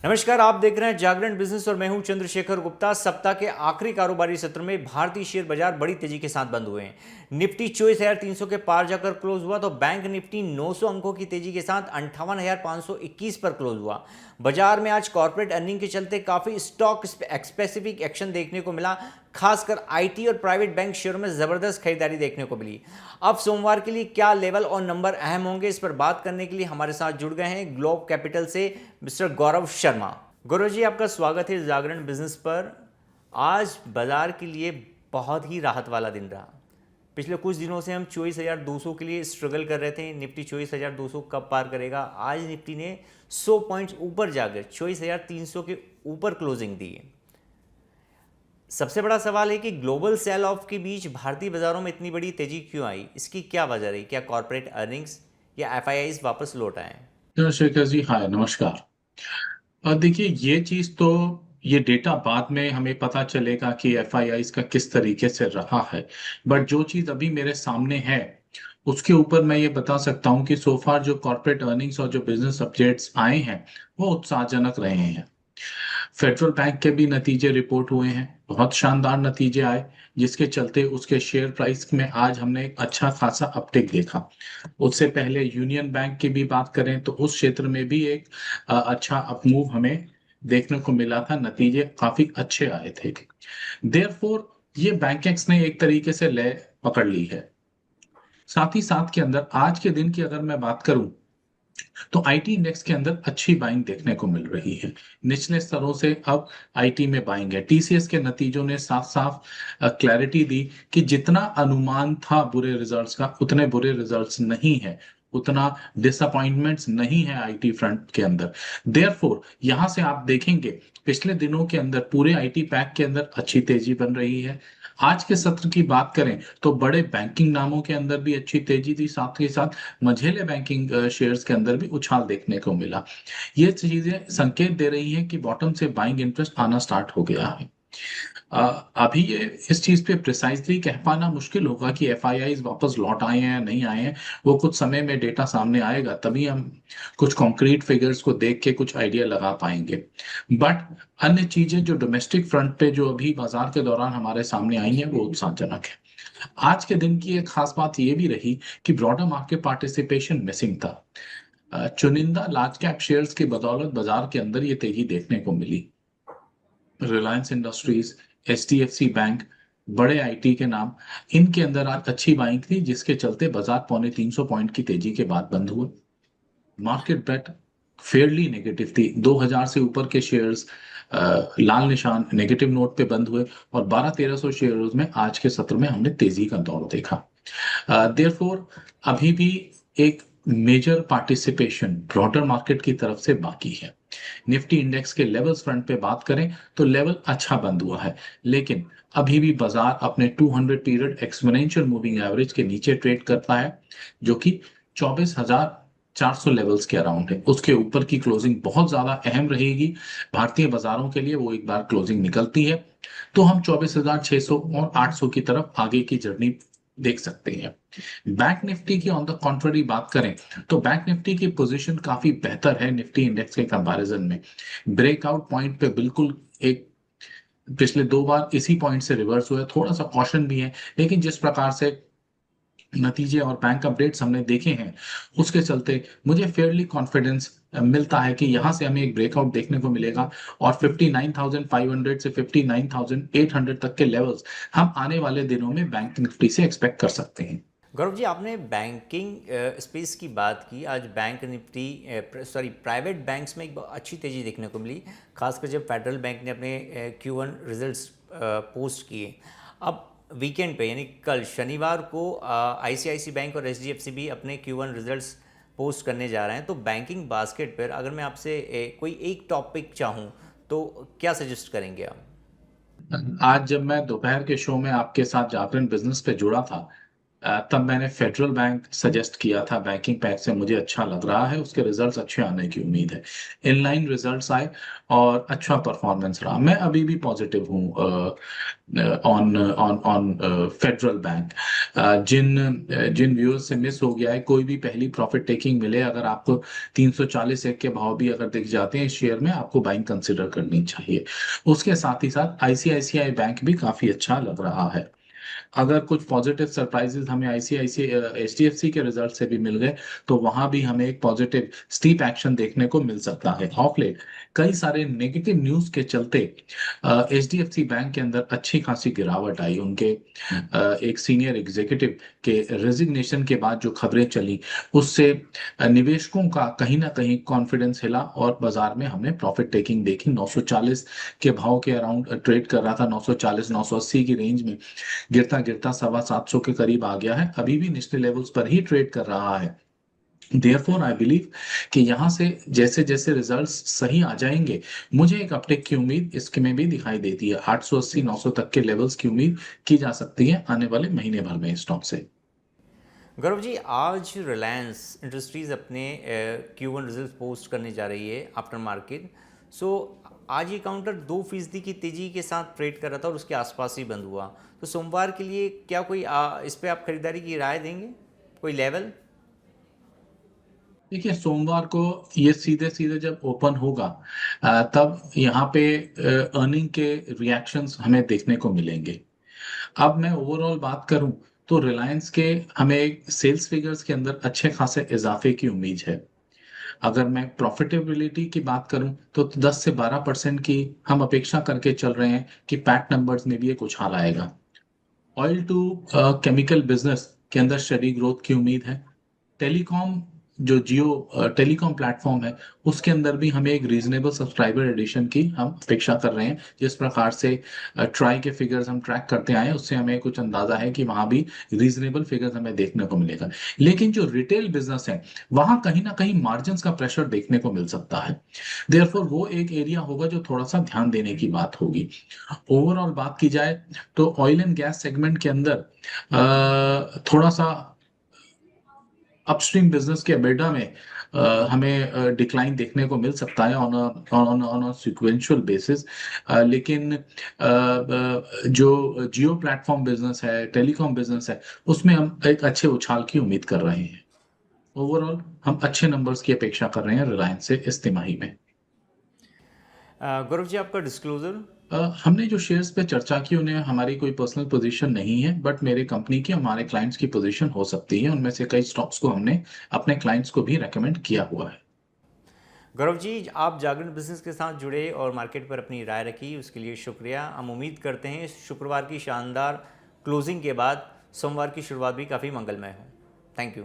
नमस्कार, आप देख रहे हैं जागरण बिजनेस और मैं हूं चंद्रशेखर गुप्ता। सप्ताह के आखिरी कारोबारी सत्र में भारतीय शेयर बाजार बड़ी तेजी के साथ बंद हुए हैं। निफ्टी 24,300 के पार जाकर क्लोज हुआ तो बैंक निफ्टी 900 अंकों की तेजी के साथ 58,521 पर क्लोज हुआ। बाजार में आज कॉर्पोरेट अर्निंग के चलते काफी स्टॉक स्पेसिफिक एक्शन देखने को मिला। खासकर आईटी और प्राइवेट बैंक शेयरों में जबरदस्त खरीदारी देखने को मिली। अब सोमवार के लिए क्या लेवल और नंबर अहम होंगे, इस पर बात करने के लिए हमारे साथ जुड़ गए हैं ग्लोब कैपिटल से मिस्टर गौरव शर्मा। गौरव जी, आपका स्वागत है जागरण बिजनेस पर। आज बाजार के लिए बहुत ही राहत वाला दिन रहा। पिछले कुछ दिनों से हम 24,200 के लिए स्ट्रगल कर रहे थे। निफ्टी 24,200 कब पार करेगा। आज निफ्टी ने 100 पॉइंट्स ऊपर जाकर 24,300 के ऊपर क्लोजिंग दी है। सबसे बड़ा सवाल है कि ग्लोबल सेल ऑफ के बीच भारतीय बाजारों में इतनी बड़ी तेजी क्यों आई, इसकी क्या वजह रही। क्या कॉर्पोरेट अर्निंग्स या एफआईआईज वापस लौट आए। चंद्रशेखर जी, हाय, नमस्कार। देखिए, ये चीज तो ये डेटा बाद में हमें पता चलेगा कि एफआईआईज का किस तरीके से रहा है। बट जो चीज अभी मेरे सामने है उसके ऊपर मैं ये बता सकता हूँ कि सो फार जो कॉर्पोरेट अर्निंग्स और जो बिजनेस अपडेट्स आए हैं वो उत्साहजनक रहे हैं। फेडरल बैंक के भी नतीजे रिपोर्ट हुए हैं, बहुत शानदार नतीजे आए, जिसके चलते उसके शेयर प्राइस में आज हमने एक अच्छा खासा अपटिक देखा। उससे पहले यूनियन बैंक की भी बात करें तो उस क्षेत्र में भी एक अच्छा अपमूव हमें देखने को मिला था, नतीजे काफी अच्छे आए थे। देयरफॉर ये बैंकेक्स ने एक तरीके से ले पकड़ ली है। साथ ही साथ के अंदर आज के दिन की अगर मैं बात करूं तो आईटी इंडेक्स के अंदर अच्छी बाइंग देखने को मिल रही है। निचले स्तरों से अब आईटी में बाइंग है। टीसीएस के नतीजों ने साफ साफ क्लैरिटी दी कि जितना अनुमान था बुरे रिजल्ट्स का उतने बुरे रिजल्ट्स नहीं है, उतना डिसअपॉइंटमेंट्स नहीं है आईटी फ्रंट के अंदर। देयरफॉर यहां से आप देखेंगे पिछले दिनों के अंदर पूरे आईटी पैक के अंदर अच्छी तेजी बन रही है। आज के सत्र की बात करें तो बड़े बैंकिंग नामों के अंदर भी अच्छी तेजी थी, साथ ही साथ मझेले बैंकिंग शेयर्स के अंदर भी उछाल देखने को मिला। ये चीजें संकेत दे रही हैं कि बॉटम से बाइंग इंटरेस्ट आना स्टार्ट हो गया है। अ, अभी ये इस चीज पे प्रिसाइजली कह पाना मुश्किल होगा कि एफआईआईज वापस लौट आए हैं या नहीं आए हैं। वो कुछ समय में डेटा सामने आएगा, तभी हम कुछ कॉन्क्रीट फिगर्स को देख के कुछ आइडिया लगा पाएंगे। बट अन्य चीजें जो डोमेस्टिक फ्रंट पे जो अभी बाजार के दौरान हमारे सामने आई हैं वो उत्साहजनक है। आज के दिन की एक खास बात ये भी रही कि ब्रॉडर मार्केट पार्टिसिपेशन मिसिंग था। चुनिंदा लार्ज कैप शेयर्स की बदौलत बाजार के अंदर ये तेजी देखने को मिली। रिलायंस इंडस्ट्रीज, एचडीएफसी बैंक, बड़े आईटी के नाम, इनके अंदर आज अच्छी बाइंग थी, जिसके चलते बाजार 250 पॉइंट की तेजी के बाद बंद हुए। मार्केट बेट फेयरली नेगेटिव थी। 2000 से ऊपर के शेयर्स लाल निशान नेगेटिव नोट पे बंद हुए और 1200-1300 शेयर्स में आज के सत्र में हमने तेजी का दौर देखा। देयरफॉर अभी भी एक मेजर पार्टिसिपेशन ब्रॉडर मार्केट की तरफ से बाकी है। निफ्टी इंडेक्स के लेवल्स फ्रंट पे बात करें तो लेवल अच्छा बंद हुआ है, लेकिन अभी भी बाजार अपने 200 पीरियड एक्सपोनेंशियल मूविंग एवरेज के नीचे ट्रेड करता है, जो कि 24,400 लेवल्स के अराउंड है। उसके ऊपर की क्लोजिंग बहुत ज्यादा अहम रहेगी भारतीय बाजारों के लिए। वो एक बार क्लोजिंग निकलती है तो हम 24,600 और 800 की तरफ आगे की जर्नी देख सकते हैं। बैंक निफ्टी की ऑन द कॉन्ट्ररी बात करें तो बैंक निफ्टी की पोजीशन काफी बेहतर है निफ्टी इंडेक्स के कंपैरिजन में। ब्रेकआउट पॉइंट पे बिल्कुल एक पिछले 2 बार इसी पॉइंट से रिवर्स हुआ है, थोड़ा सा कॉशन भी है, लेकिन जिस प्रकार से नतीजे और बैंक अपडेट्स हमने देखे हैं उसके चलते मुझे फेयरली कॉन्फिडेंस मिलता है कि यहां से हमें एक ब्रेकआउट देखने को मिलेगा और 59,500 से 59,800 तक के लेवल्स हम आने वाले दिनों में बैंक निफ्टी से एक्सपेक्ट कर सकते हैं। गौरव जी, आपने बैंकिंग स्पेस की बात की। आज बैंक निफ्टी प्राइवेट बैंक्स में एक बहुत अच्छी तेज़ी देखने को मिली, खासकर जब फेडरल बैंक ने अपने Q1 रिजल्ट्स पोस्ट किए। अब वीकेंड पे यानी कल शनिवार को आईसीआईसी बैंक और एचडीएफसी भी अपने Q1 रिजल्ट्स पोस्ट करने जा रहे हैं। तो बैंकिंग बास्केट पर अगर मैं आपसे कोई एक टॉपिक चाहूँ तो क्या सजेस्ट करेंगे आप। आज जब मैं दोपहर के शो में आपके साथ जागरण बिजनेस पे जुड़ा था तब मैंने फेडरल बैंक सजेस्ट किया था, बैंकिंग पैक से मुझे अच्छा लग रहा है, उसके रिजल्ट्स अच्छे आने की उम्मीद है। इनलाइन रिजल्ट्स आए और अच्छा परफॉर्मेंस रहा। मैं अभी भी पॉजिटिव हूँ on on on Federal Bank. जिन व्यूअर्स से मिस हो गया है, कोई भी पहली प्रॉफिट टेकिंग मिले, अगर आपको 340 एक के भाव भी अगर दिख जाते हैं इस शेयर में, आपको बाइंग कंसिडर करनी चाहिए। उसके साथ ही साथ आईसीआईसीआई बैंक भी काफी अच्छा लग रहा है। अगर कुछ पॉजिटिव सरप्राइजेस हमें आईसीआईसीआई एचडीएफसी के रिजल्ट से भी मिल गए, तो वहां भी हमें एक पॉजिटिव स्टीप एक्शन देखने को मिल सकता है। ऑफ लेट कई सारे नेगेटिव न्यूज के चलते एचडीएफसी बैंक के अंदर अच्छी खासी गिरावट आई। उनके एक सीनियर एग्जीक्यूटिव के रेजिग्नेशन के बाद जो खबरें चली, उससे निवेशकों का कहीं ना कहीं कॉन्फिडेंस हिला और बाजार में हमने प्रॉफिट टेकिंग देखी। 940 के भाव के अराउंड ट्रेड कर रहा था, 940 980 की रेंज में गिरता गिरता 750 के करीब आ गया है, अभी भी निचले लेवल्स पर ही ट्रेड कर रहा है। देयरफॉर आई बिलीव कि यहां से जैसे जैसे रिजल्ट्स सही आ जाएंगे, मुझे एक अपटेक की उम्मीद इसके में भी दिखाई देती है। 880 900 तक के लेवल्स की उम्मीद की जा सकती है आने वाले महीने भर में स्टॉक से। गौरव जी, आज रिलायंस इंडस्ट्रीज़ अपने Q1 रिजल्ट पोस्ट करने जा रही है आफ्टर मार्केट। सो आज ये काउंटर 2% की तेज़ी के साथ ट्रेड कर रहा था और उसके आसपास ही बंद हुआ। तो सोमवार के लिए क्या कोई इस पे आप खरीदारी की राय देंगे, कोई लेवल? देखिए, सोमवार को ये सीधे सीधे जब ओपन होगा, तब यहाँ पे अर्निंग के रिएक्शंस हमें देखने को मिलेंगे। अब मैं ओवरऑल बात करूं तो रिलायंस के हमें सेल्स फिगर्स के अंदर अच्छे खासे इजाफे की उम्मीद है। अगर मैं प्रॉफिटेबिलिटी की बात करूं तो 10 से 12% की हम अपेक्षा करके चल रहे हैं कि पैट नंबर्स में भी ये उछाल आएगा। ऑयल टू केमिकल बिजनेस के अंदर स्टडी ग्रोथ की उम्मीद है। टेलीकॉम, जो जियो टेलीकॉम प्लेटफॉर्म है, उसके अंदर भी हमें एक रीजनेबल सब्सक्राइबर एडिशन की हम अपेक्षा कर रहे हैं। जिस प्रकार से ट्राई के फिगर्स हम ट्रैक करते आए हैं, उससे हमें कुछ अंदाजा है कि वहां भी रीजनेबल फिगर्स हमें देखने को मिलेगा। लेकिन जो रिटेल बिजनेस है, वहां कहीं ना कहीं मार्जिन का प्रेशर देखने को मिल सकता है। देयरफॉर वो एक एरिया होगा जो थोड़ा सा ध्यान देने की बात होगी। ओवरऑल बात की जाए तो ऑयल एंड गैस सेगमेंट के अंदर थोड़ा सा अपस्ट्रीम बिजनेस के एबिटा में हमें डिक्लाइन देखने को मिल सकता है ऑन अ सिक्वेंशियल बेसिस। लेकिन जो जियो प्लेटफॉर्म बिजनेस है, टेलीकॉम बिजनेस है, उसमें हम एक अच्छे उछाल की उम्मीद कर रहे हैं। ओवरऑल हम अच्छे नंबर्स की अपेक्षा कर रहे हैं रिलायंस से इस तिमाही में। गौरव जी, आपका डिस्क्लोजर? हमने जो शेयर्स पे चर्चा की उन्हें हमारी कोई पर्सनल पोजीशन नहीं है, बट मेरे कंपनी की हमारे क्लाइंट्स की पोजीशन हो सकती है। उनमें से कई स्टॉक्स को हमने अपने क्लाइंट्स को भी रेकमेंड किया हुआ है। गौरव जी, आप जागरण बिजनेस के साथ जुड़े और मार्केट पर अपनी राय रखी, उसके लिए शुक्रिया। हम उम्मीद करते हैं शुक्रवार की शानदार क्लोजिंग के बाद सोमवार की शुरुआत भी काफ़ी मंगलमय हो। Thank you.